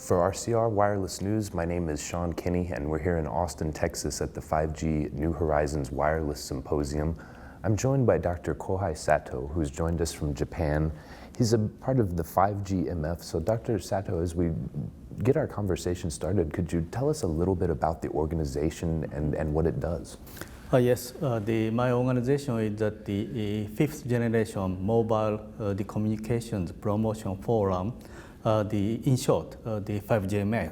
For RCR Wireless News, my name is Sean Kinney, and we're here in Austin, Texas at the 5G New Horizons Wireless Symposium. I'm joined by Dr. Kohei Sato, who's joined us from Japan. He's a part of the 5G MF. So Dr. Sato, as we get our conversation started, could you tell us a little bit about the organization and what it does? Yes, my organization is the fifth generation mobile communications promotion forum, in short, the 5GMF.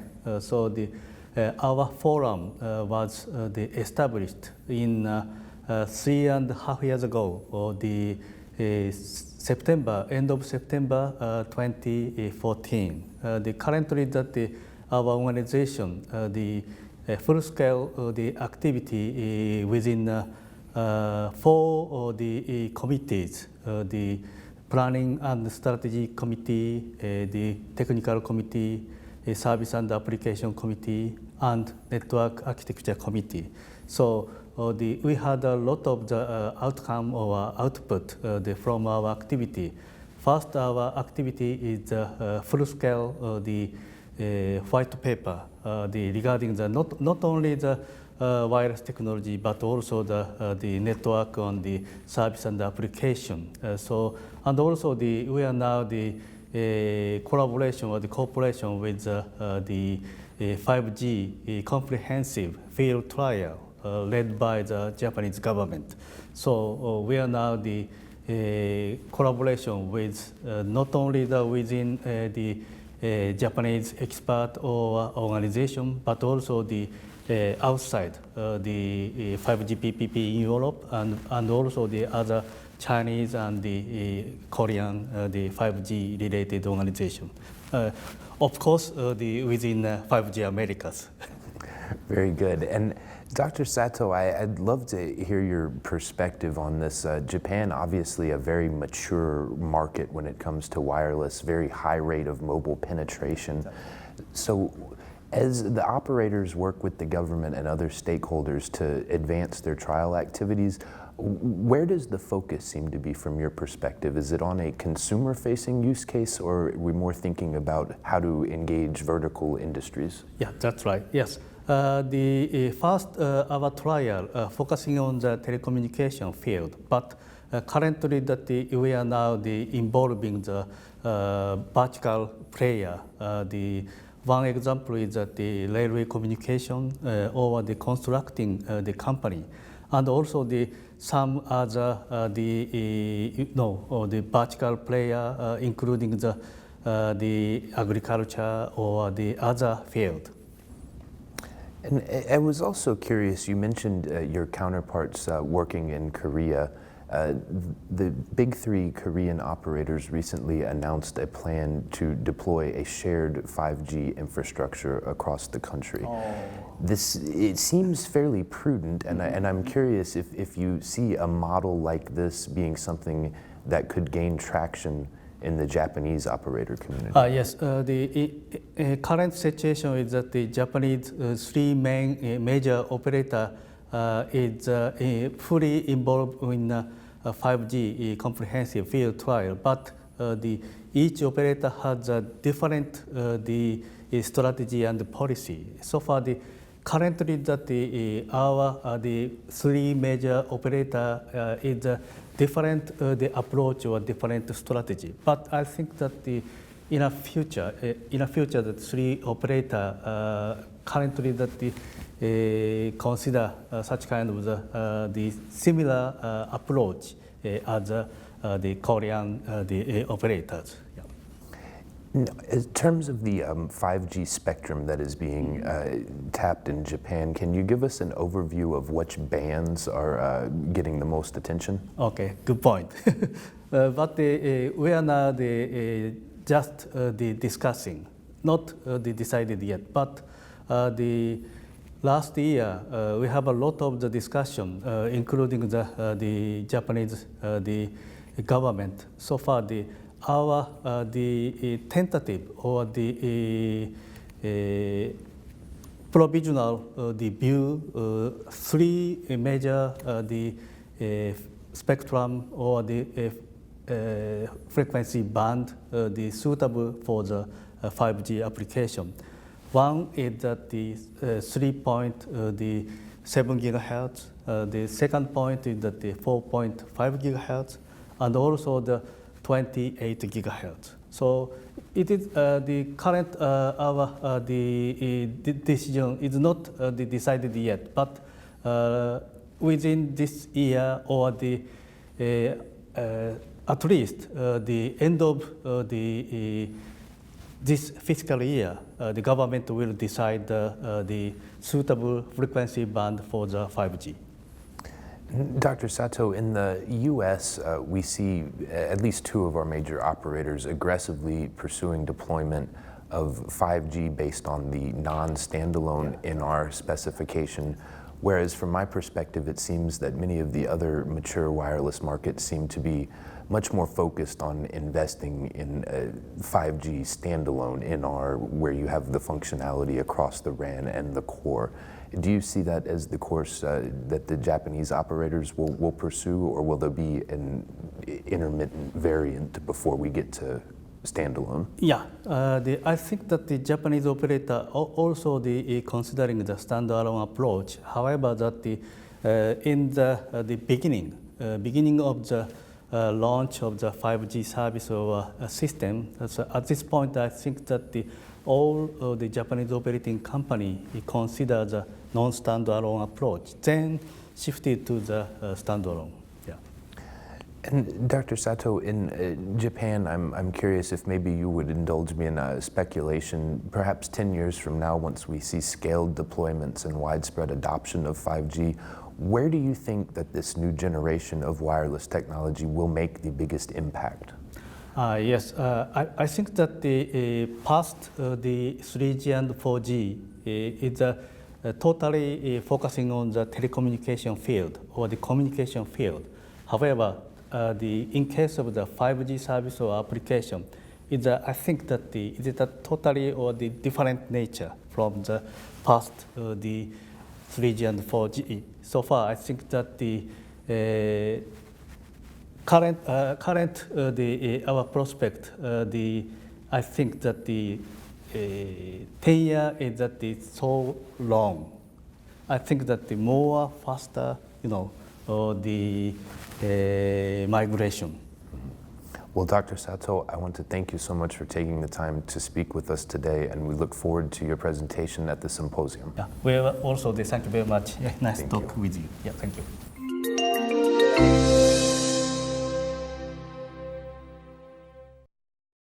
Our forum was established in 3.5 years ago, end of September 2014. Currently, our organization, full-scale activity within four committees: the Planning and Strategy Committee, the Technical Committee, Service and Application Committee, and Network Architecture Committee. So we had a lot of the outcome or output from our activity. First, our activity is full-scale white paper regarding not only the wireless technology but also the network on the service and the application. And also we are now the collaboration or the cooperation with the 5G comprehensive field trial led by the Japanese government. So we are now the collaboration with not only within the Japanese expert or organization, but also the outside the 5G PPP in Europe and also the other Chinese and the Korean the 5G related organization. Of course, within 5G Americas. Very good. And Dr. Sato, I'd love to hear your perspective on this. Japan, obviously a very mature market when it comes to wireless, very high rate of mobile penetration. So as the operators work with the government and other stakeholders to advance their trial activities, where does the focus seem to be from your perspective? Is it on a consumer-facing use case, or are we more thinking about how to engage vertical industries? Yeah, that's right, yes. The first, our trial focusing on the telecommunication field, but currently we are now involving the vertical player. The one example is that the railway communication or the constructing the company, and also some other the vertical player, including the agriculture or the other field. And I was also curious, you mentioned your counterparts working in Korea. The big three Korean operators recently announced a plan to deploy a shared 5G infrastructure across the country. It seems fairly prudent, and I'm curious if you see a model like this being something that could gain traction in the Japanese operator community. Yes, the current situation is that the Japanese three major operator is fully involved in 5G comprehensive field trial, but each operator has a different strategy and policy. So far, currently our three major operator is different the approach or different strategy. But I think that in a future the three operator currently consider such kind of the similar approach as the Korean operators. Yeah. In terms of the 5G spectrum that is being tapped in Japan, can you give us an overview of which bands are getting the most attention? Okay, good point. But we are now just discussing, not decided yet. But the last year we have a lot of the discussion, including the Japanese government. So far, our tentative or the provisional view three major spectrum or the frequency band suitable for the 5G application. One is that the 3.7 gigahertz. The second point is that the 4.5 gigahertz, and also the 28 gigahertz. So it is the current our the decision is not decided yet, but within this year or the at least the end of this fiscal year, the government will decide the suitable frequency band for the 5G. Dr. Sato, in the U.S., we see at least two of our major operators aggressively pursuing deployment of 5G based on the non-standalone NR specification, whereas from my perspective, it seems that many of the other mature wireless markets seem to be much more focused on investing in 5G standalone NR, where you have the functionality across the RAN and the core. Do you see that as the course that the Japanese operators will pursue, or will there be an intermittent variant before we get to standalone? Yeah, I think that the Japanese operator also considering the standalone approach. However, that in the beginning of the launch of the 5G service or system, so at this point, I think that all the Japanese operating company consider the non-standalone approach, then shifted to the standalone. Yeah. And Dr. Sato, in Japan, I'm curious if maybe you would indulge me in a speculation. Perhaps 10 years from now, once we see scaled deployments and widespread adoption of 5G, where do you think that this new generation of wireless technology will make the biggest impact? Yes, I think that the past the 3G and 4G is totally focusing on the telecommunication field or the communication field. However, in case of the 5G service or application, I think that it is a totally or the different nature from the past the 3G and 4G. So far, I think that the current our prospect, I think that the 10 year is that it's so long. I think that the more faster, the migration. Well, Dr. Sato, I want to thank you so much for taking the time to speak with us today, and we look forward to your presentation at the symposium. Yeah, we also thank you very much. Nice to talk with you. Yeah, thank you.